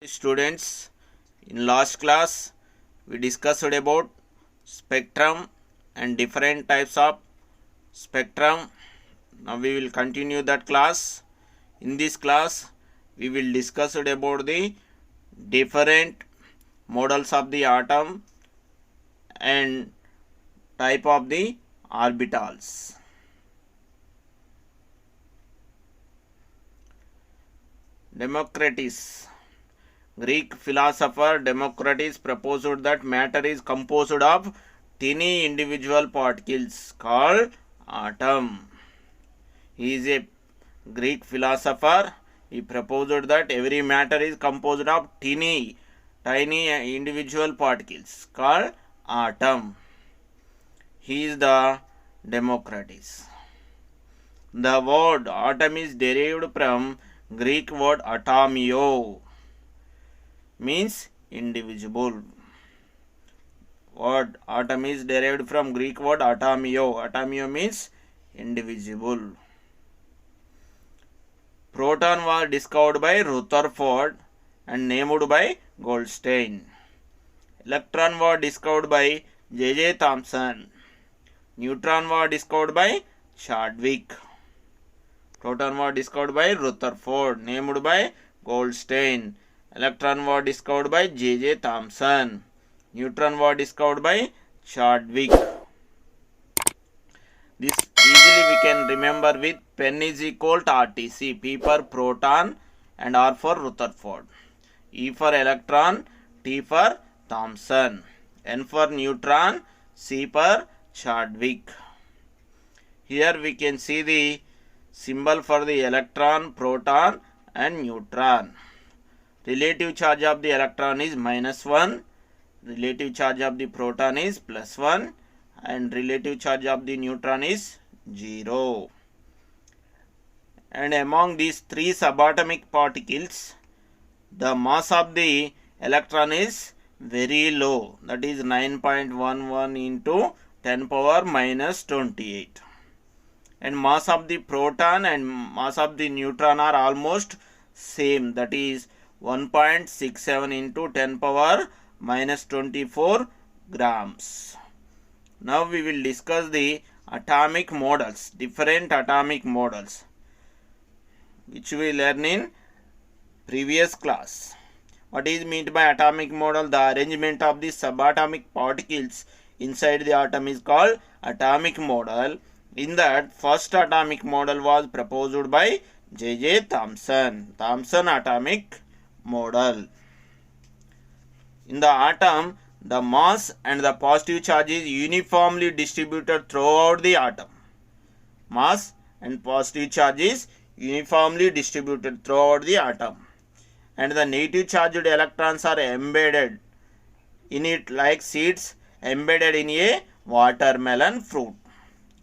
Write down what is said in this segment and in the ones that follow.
Students, in last class we discussed about spectrum and different types of spectrum. Now we will continue that class. In this class we will discuss about the different models of the atom and type of the orbitals. Democritus, Greek philosopher Democritus proposed that matter is composed of tiny individual particles called atom. He is a Greek philosopher. He proposed that every matter is composed of tiny individual particles called atom. He is the Democritus. The word atom is derived from Greek word atomio, means indivisible. Word atom is derived from Greek word atomio. Atomio means indivisible. Proton was discovered by Rutherford and named by Goldstein. Electron was discovered by J.J. Thomson. Neutron was discovered by Chadwick. Proton was discovered by Rutherford, named by Goldstein. Electron was discovered by J.J. Thomson. Neutron was discovered by Chadwick. This easily we can remember with pen is equal to RTC. P for proton and R for Rutherford. E for electron, T for Thomson. N for neutron, C for Chadwick. Here we can see the symbol for the electron, proton and neutron. Relative charge of the electron is -1. Relative charge of the proton is +1. And relative charge of the neutron is 0. And among these three subatomic particles, the mass of the electron is very low. That is 9.11 into 10 power minus 28. And mass of the proton and mass of the neutron are almost same, that is 1.67 into 10 power minus 24 grams. Now we will discuss the atomic models, different atomic models, which we learn in previous class. What is meant by atomic model? The arrangement of the subatomic particles inside the atom is called atomic model. In that, first atomic model was proposed by J.J. Thomson. Thomson atomic model. In the atom, the mass and the positive charge is uniformly distributed throughout the atom. Mass and positive charge is uniformly distributed throughout the atom. And the negative charged electrons are embedded in it like seeds embedded in a watermelon fruit.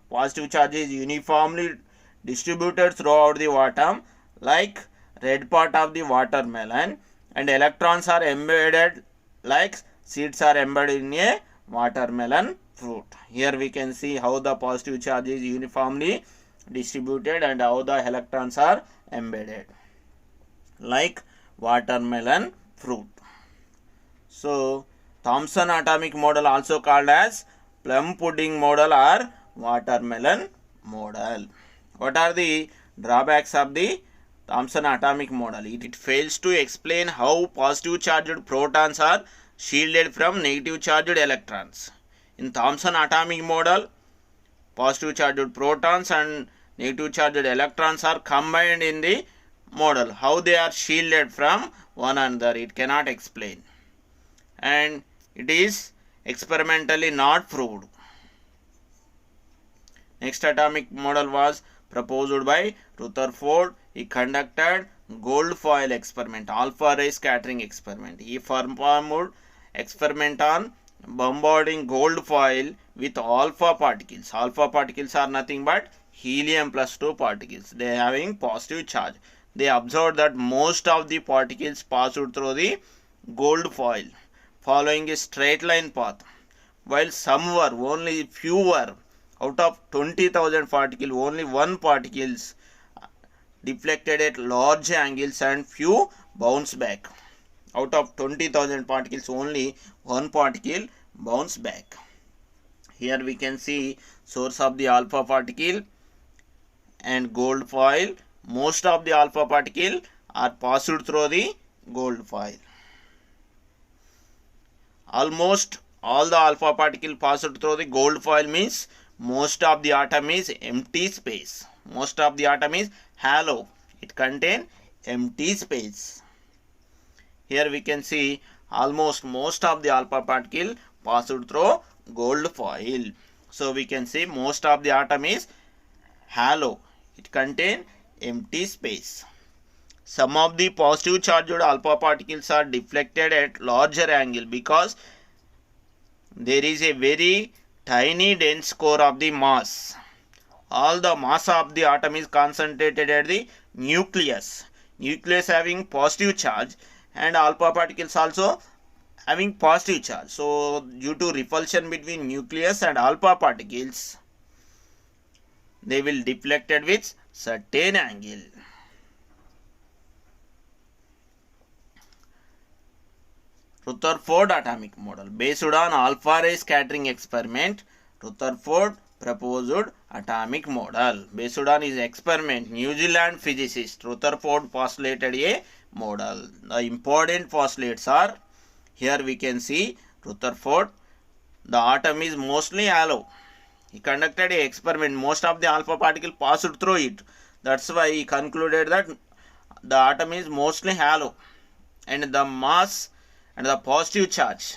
Positive charge is uniformly distributed throughout the atom like red part of the watermelon, and electrons are embedded like seeds are embedded in a watermelon fruit. Here we can see how the positive charge is uniformly distributed and how the electrons are embedded like watermelon fruit. So Thomson atomic model also called as plum pudding model or watermelon model. What are the drawbacks of the Thomson atomic model? It fails to explain how positive charged protons are shielded from negative charged electrons. In Thomson atomic model, positive charged protons and negative charged electrons are combined in the model. How they are shielded from one another, it cannot explain. And it is experimentally not proved. Next atomic model was proposed by Rutherford. He conducted gold foil experiment, alpha ray scattering experiment. He performed experiment on bombarding gold foil with alpha particles. Alpha particles are nothing but helium plus 2 particles. They are having positive charge. They observed that most of the particles passed through the gold foil following a straight line path, while some were, only few were, out of 20,000 particles, only one particles deflected at large angles and few bounce back. Out of 20,000 particles, only one particle bounce back. Here we can see source of the alpha particle and gold foil. Most of the alpha particle are passed through the gold foil. Almost all the alpha particle passed through the gold foil means most of the atom is empty space. Most of the atom is hollow. It contains empty space. Here we can see almost most of the alpha particle passed through gold foil. So we can see most of the atom is hollow. It contains empty space. Some of the positive charged alpha particles are deflected at larger angle because there is a very tiny dense core of the mass. All the mass of the atom is concentrated at the nucleus. Nucleus having positive charge and alpha particles also having positive charge. So due to repulsion between nucleus and alpha particles, they will deflected with certain angle. Rutherford atomic model. Based on alpha ray scattering experiment, Rutherford proposed atomic model. Based on his experiment, New Zealand physicist Rutherford postulated a model. The important postulates are, here we can see Rutherford, the atom is mostly hollow. He conducted an experiment, most of the alpha particle passed through it. That's why he concluded that the atom is mostly hollow and the mass and the positive charge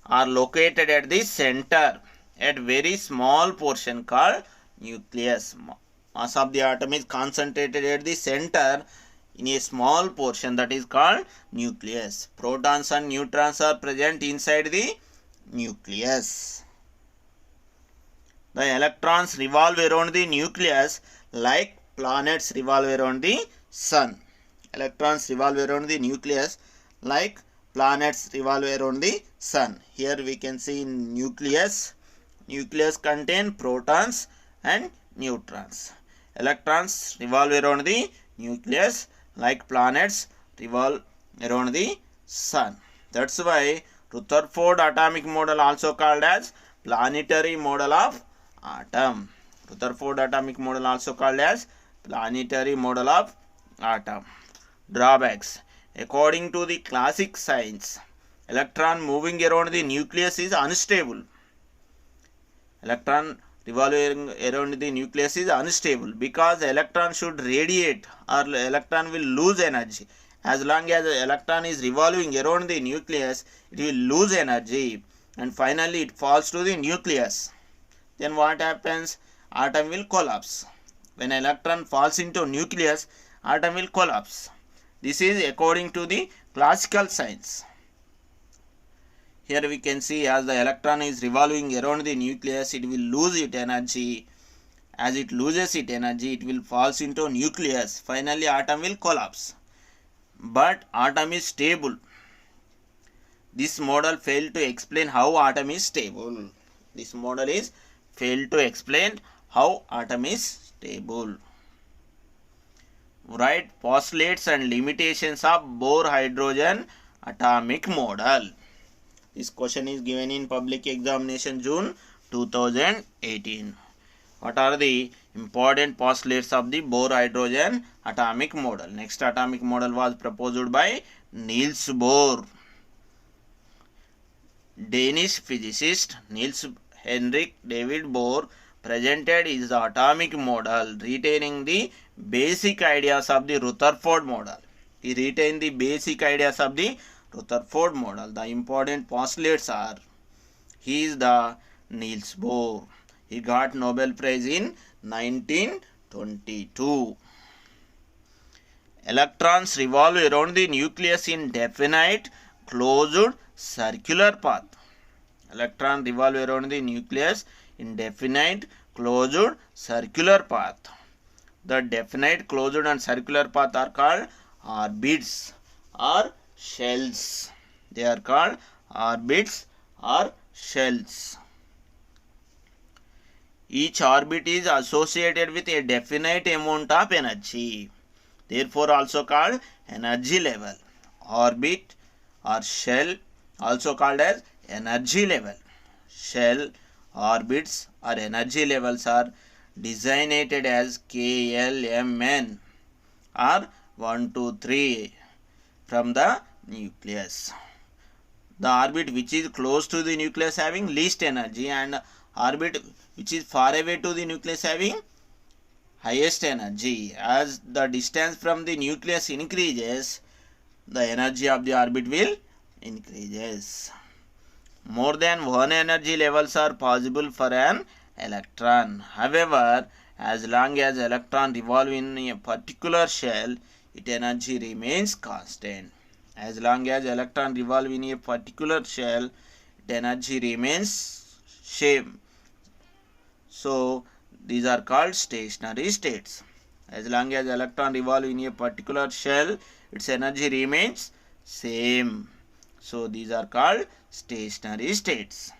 are located at the center at very small portion called nucleus. Mass of the atom is concentrated at the center in a small portion, that is called nucleus. Protons and neutrons are present inside the nucleus. The electrons revolve around the nucleus like planets revolve around the sun. Electrons revolve around the nucleus like planets revolve around the sun. Here we can see nucleus. Nucleus contain protons and neutrons. Electrons revolve around the nucleus like planets revolve around the sun. That's why Rutherford atomic model also called as planetary model of atom. Rutherford atomic model also called as planetary model of atom. Drawbacks. According to the classic science, electron moving around the nucleus is unstable. Electron revolving around the nucleus is unstable because electron should radiate or electron will lose energy. As long as the electron is revolving around the nucleus, it will lose energy and finally it falls to the nucleus. Then what happens? Atom will collapse. When electron falls into nucleus, atom will collapse. This is according to the classical science. Here we can see as the electron is revolving around the nucleus, it will lose its energy. As it loses its energy, it will falls into nucleus. Finally, atom will collapse. But atom is stable. This model failed to explain how atom is stable. This model is failed to explain how atom is stable. Write postulates and limitations of Bohr-hydrogen atomic model. This question is given in public examination June 2018. What are the important postulates of the Bohr-hydrogen atomic model? Next atomic model was proposed by Niels Bohr. Danish physicist Niels Henrik David Bohr presented his atomic model retaining the basic ideas of the Rutherford model. He retained the basic ideas of the Rutherford model. The important postulates are, he is the Niels Bohr. He got Nobel Prize in 1922. Electrons revolve around the nucleus in definite closed circular path. Electron revolve around the nucleus in definite closed circular path. The definite closed and circular path are called orbits or shells. They are called orbits or shells. Each orbit is associated with a definite amount of energy. Therefore also called energy level. orbit or shell, also called as energy level. Shell, orbits or energy levels are designated as KLMN or 1, 2, 3 from the nucleus. The orbit which is close to the nucleus having least energy, and orbit which is far away to the nucleus having highest energy. As the distance from the nucleus increases, the energy of the orbit will increases. More than one energy levels are possible for an electron. However, as long as electron revolve in a particular shell, its energy remains constant. As long as electron revolve in a particular shell, its energy remains same. So these are called stationary states. As long as electron revolve in a particular shell, its energy remains same. So these are called stationary states.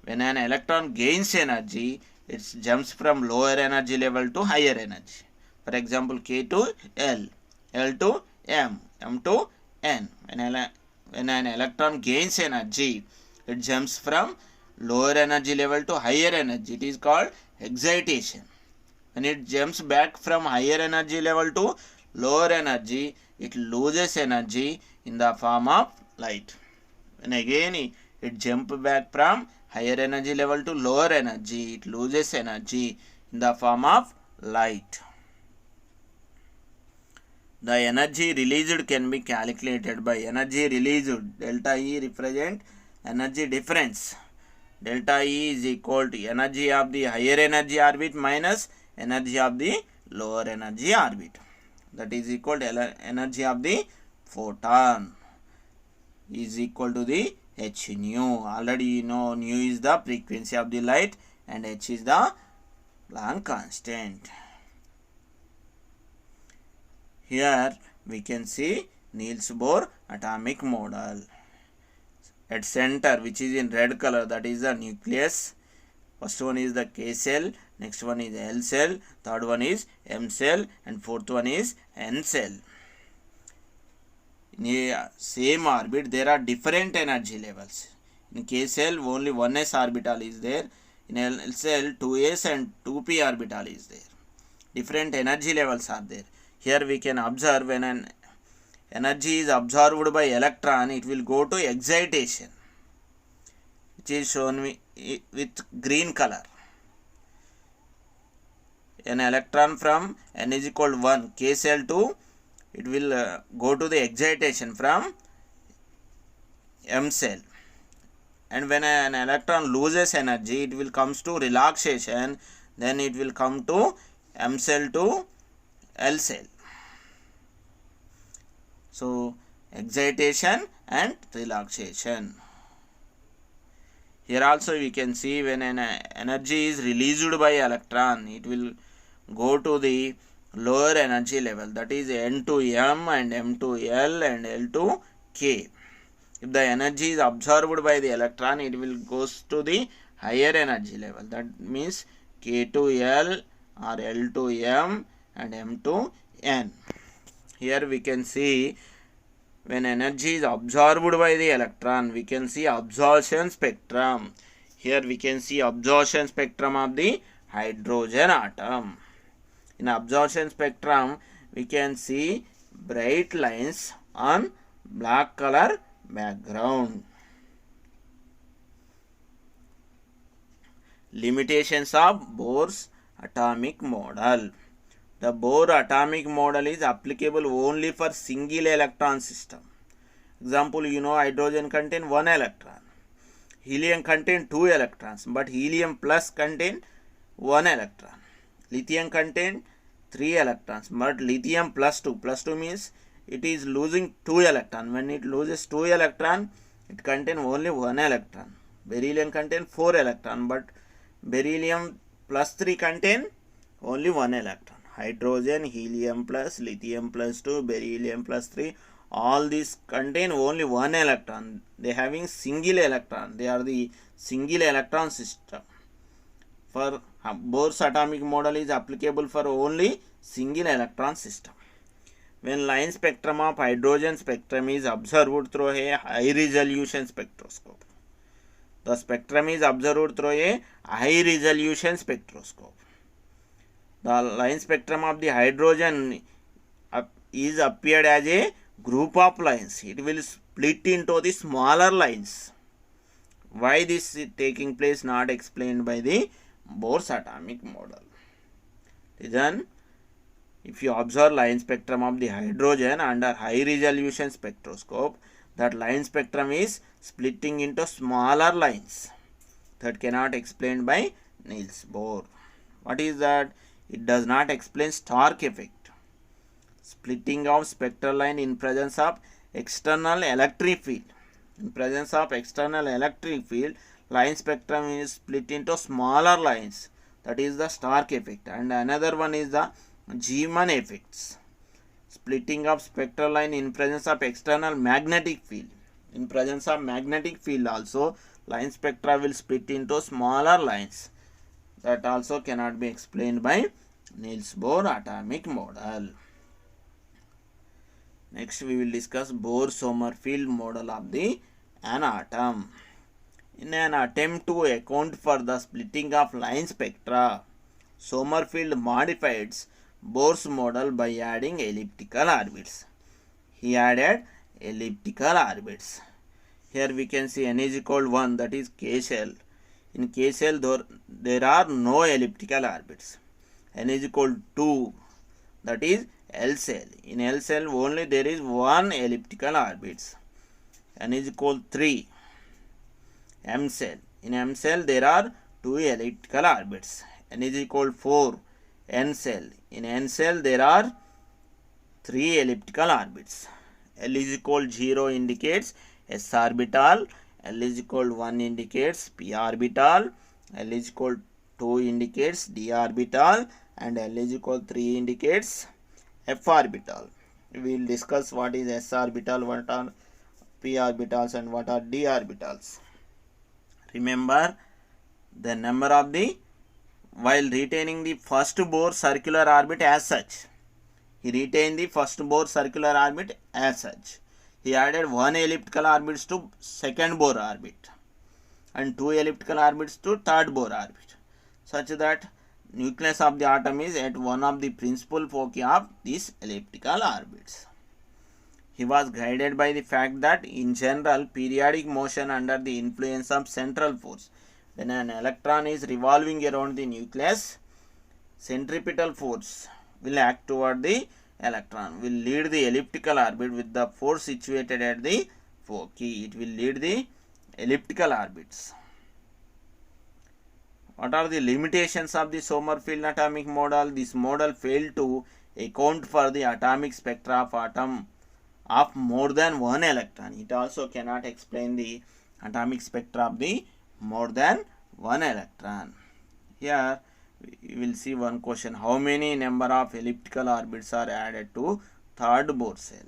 When an electron gains energy, it jumps from lower energy level to higher energy. For example, K to L, L to M, M to N. When an electron gains energy, it jumps from lower energy level to higher energy. It is called excitation. When it jumps back from higher energy level to lower energy, it loses energy in the form of light. When again it jumps back from higher energy level to lower energy, it loses energy in the form of light. The energy released can be calculated by energy released. Delta E represent energy difference. Delta E is equal to energy of the higher energy orbit minus energy of the lower energy orbit. That is equal to energy of the photon is equal to the h nu. Already you know nu is the frequency of the light and h is the Planck constant. Here we can see Niels Bohr atomic model. At center, which is in red color, that is the nucleus. First one is the K cell, next one is L cell, third one is M cell, and fourth one is N cell. In a same orbit, there are different energy levels. In K cell, only 1s orbital is there. In L cell, 2s and 2p orbital is there. Different energy levels are there. Here we can observe when an energy is absorbed by electron, it will go to excitation, which is shown with green color. An electron from n is equal to 1, K cell to, it will go to the excitation from M cell. And when an electron loses energy, it will comes to relaxation, then it will come to M cell to L cell. So excitation and relaxation. Here also we can see when an energy is released by electron, it will go to the lower energy level, that is N to M and M to L and L to K. If the energy is absorbed by the electron, it will goes to the higher energy level, that means K to L or L to M and M to N. Here we can see when energy is absorbed by the electron, we can see absorption spectrum. Here we can see absorption spectrum of the hydrogen atom. In absorption spectrum, we can see bright lines on black color background. Limitations of Bohr's atomic model. The Bohr atomic model is applicable only for single electron system. Example, you know hydrogen contain 1 electron. Helium contain 2 electrons, but helium plus contain 1 electron. Lithium contain 3 electrons, but lithium plus 2 means it is losing 2 electron. When it loses 2 electron, it contain only 1 electron. Beryllium contain 4 electron, but beryllium plus 3 contain only 1 electron. Hydrogen, helium plus, lithium plus 2, beryllium plus 3, all these contain only 1 electron. They having single electron. They are the single electron system. For Bohr's atomic model is applicable for only single electron system. when line spectrum of hydrogen spectrum is observed through a high resolution spectroscope. The spectrum is observed through a high resolution spectroscope. The line spectrum of the hydrogen is appeared as a group of lines. It will split into the smaller lines. Why this is taking place not explained by the Bohr's atomic model. Then, if you observe line spectrum of the hydrogen under high resolution spectroscope, that line spectrum is splitting into smaller lines. That cannot explained by Niels Bohr. What is that? It does not explain Stark effect. Splitting of spectral line in presence of external electric field. In presence of external electric field, line spectrum is split into smaller lines. That is the Stark effect. And another one is the Zeeman effects. Splitting of spectral line in presence of external magnetic field. In presence of magnetic field also, line spectra will split into smaller lines. That also cannot be explained by Niels Bohr atomic model. Next we will discuss Bohr-Sommerfeld model of an atom. In an attempt to account for the splitting of line spectra, Sommerfeld modified Bohr's model by adding elliptical orbits. He added elliptical orbits. Here we can see n is equal 1, that is K shell. In K shell there are no elliptical orbits. N is equal 2, that is L cell. In L cell only there is one elliptical orbits. N is equal 3, M cell. In M cell there are two elliptical orbits. N is equal 4, N cell. In N cell there are three elliptical orbits. L is equal 0 indicates S orbital. L is equal 1 indicates P orbital. L is equal 2 indicates D orbital. And L is equal 3 indicates F orbital. We will discuss what is S orbital, what are P orbitals and what are D orbitals. Remember the number of while retaining the first Bohr circular orbit as such. He retained the first Bohr circular orbit as such. He added one elliptical orbit to second Bohr orbit and two elliptical orbits to third Bohr orbit, such that nucleus of the atom is at one of the principal foci of these elliptical orbits. He was guided by the fact that in general periodic motion under the influence of central force. When an electron is revolving around the nucleus, centripetal force will act toward the electron, will lead the elliptical orbit with the force situated at the foci. It will lead the elliptical orbits. What are the limitations of the Sommerfeld atomic model? This model failed to account for the atomic spectra of atom of more than one electron. It also cannot explain the atomic spectra of the more than one electron. Here we will see one question. How many number of elliptical orbits are added to third Bohr cell?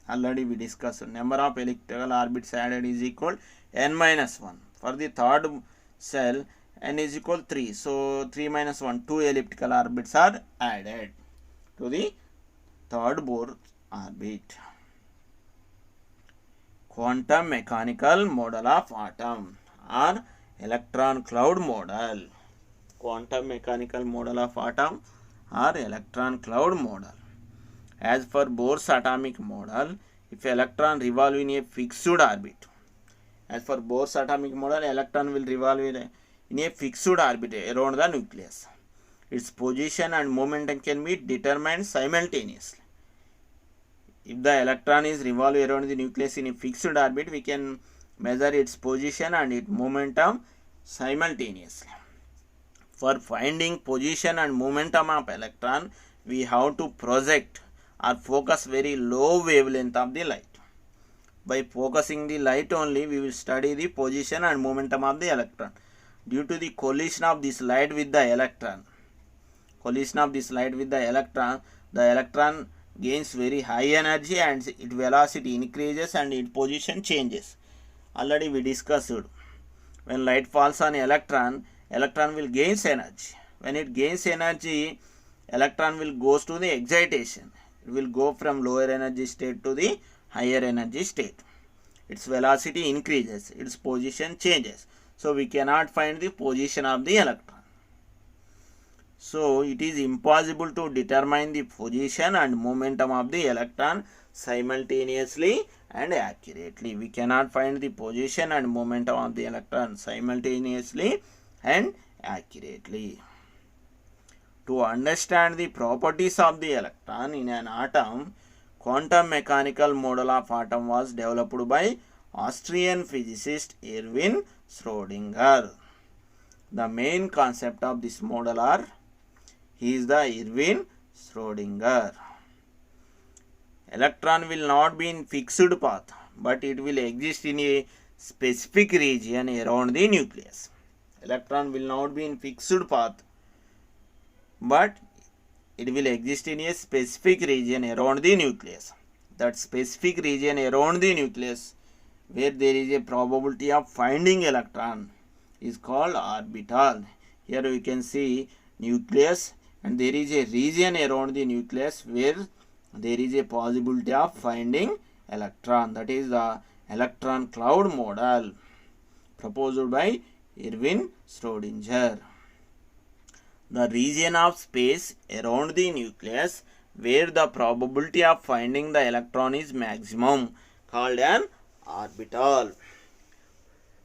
Already we discussed. Number of elliptical orbits added is equal n minus 1. For the third cell, n is equal 3. So 3 minus 1, 2 elliptical orbits are added to the third Bohr orbit. Quantum mechanical model of atom or electron cloud model. Quantum mechanical model of atom or electron cloud model. As for Bohr's atomic model, if electron revolve in a fixed orbit. As for Bohr's atomic model, electron will revolve in a fixed orbit around the nucleus. Its position and momentum can be determined simultaneously. If the electron is revolving around the nucleus in a fixed orbit, we can measure its position and its momentum simultaneously. For finding position and momentum of electron, we have to project or focus very low wavelength of the light. By focusing the light only, we will study the position and momentum of the electron. Due to the collision of this light with the electron, the electron gains very high energy and its velocity increases and its position changes. Already we discussed. When light falls on electron will gain energy. When it gains energy, electron will goes to the excitation. It will go from lower energy state to the higher energy state. Its velocity increases, its position changes. So we cannot find the position of the electron. So it is impossible to determine the position and momentum of the electron simultaneously and accurately. We cannot find the position and momentum of the electron simultaneously and accurately. To understand the properties of the electron in an atom, quantum mechanical model of atom was developed by Austrian physicist Erwin Schrödinger. The main concept of this model is the Erwin Schrödinger. Electron will not be in fixed path, but it will exist in a specific region around the nucleus. Electron will not be in fixed path, but it will exist in a specific region around the nucleus. That specific region around the nucleus where there is a probability of finding electron is called orbital. Here we can see nucleus, and there is a region around the nucleus where there is a possibility of finding electron. That is the electron cloud model proposed by Erwin Schrödinger. The region of space around the nucleus where the probability of finding the electron is maximum, called an orbital.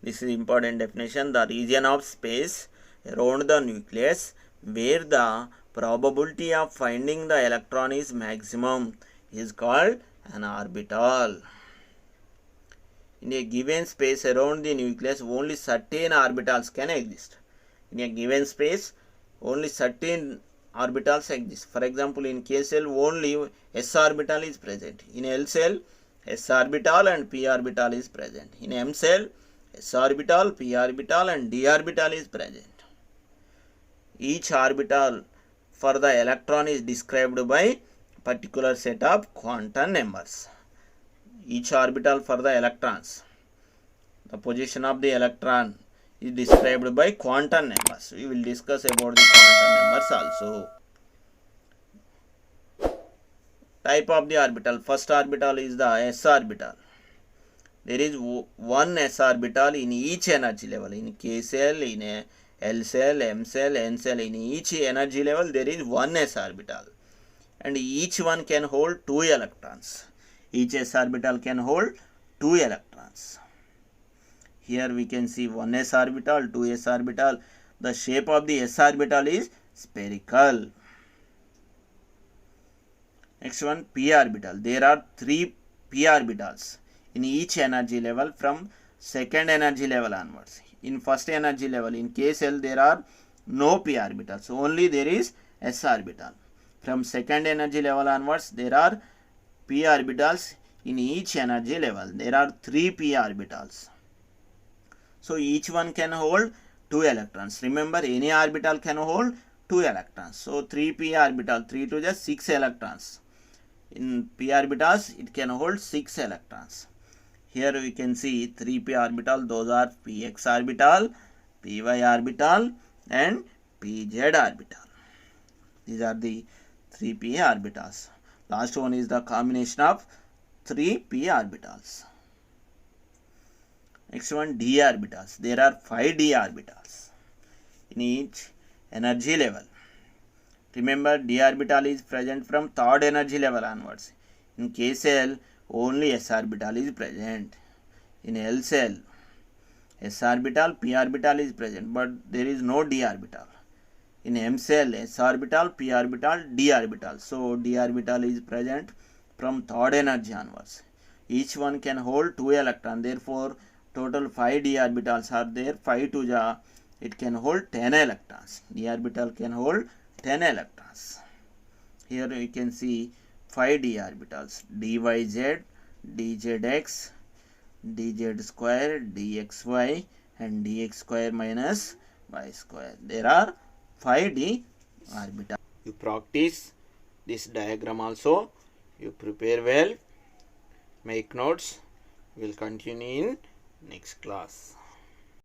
This is important definition. The region of space around the nucleus where the probability of finding the electron is maximum is called an orbital. In a given space around the nucleus, only certain orbitals can exist. In a given space, only certain orbitals exist. For example, in K cell, only s orbital is present. In L cell, s orbital and p orbital is present. In M cell, s orbital, p orbital and d orbital is present. Each orbital for the electron is described by particular set of quantum numbers. Each orbital for the electrons, the position of the electron is described by quantum numbers. We will discuss about the quantum numbers also. Type of the orbital. First orbital is the s orbital. There is one s orbital in each energy level. In K cell, in L cell, M cell, N cell, in each energy level there is one s orbital, and each one can hold 2 electrons. Each s orbital can hold 2 electrons. Here we can see 1s orbital, 2s orbital. The shape of the s orbital is spherical. Next one, p orbital. There are 3 p orbitals in each energy level from second energy level onwards. In first energy level, in K cell, there are no p orbitals, only there is s orbital. From second energy level onwards, there are p orbitals in each energy level. There are 3 p orbitals. So each one can hold 2 electrons. Remember, any orbital can hold 2 electrons. So 3p orbital, 3 to just 6 electrons. In p orbitals, it can hold 6 electrons. Here we can see 3p orbital. Those are px orbital, py orbital and pz orbital. These are the 3p orbitals. Last one is the combination of 3p orbitals. Next one, d orbitals. There are 5 d orbitals in each energy level. Remember, d orbital is present from third energy level onwards. In K cell, only s orbital is present. In L cell, s orbital, p orbital is present, but there is no d orbital. In M cell, s orbital, p orbital, d orbital. So d orbital is present from third energy onwards. Each one can hold 2 electrons. Therefore, total 5 d orbitals are there. 5 to the, it can hold 10 electrons. D orbital can hold 10 electrons. Here we can see 5 d orbitals: dyz, dzx, dz square, dxy and dx square minus y square. There are 5 d orbitals. You practice this diagram also. You prepare well. Make notes. We will continue in next class.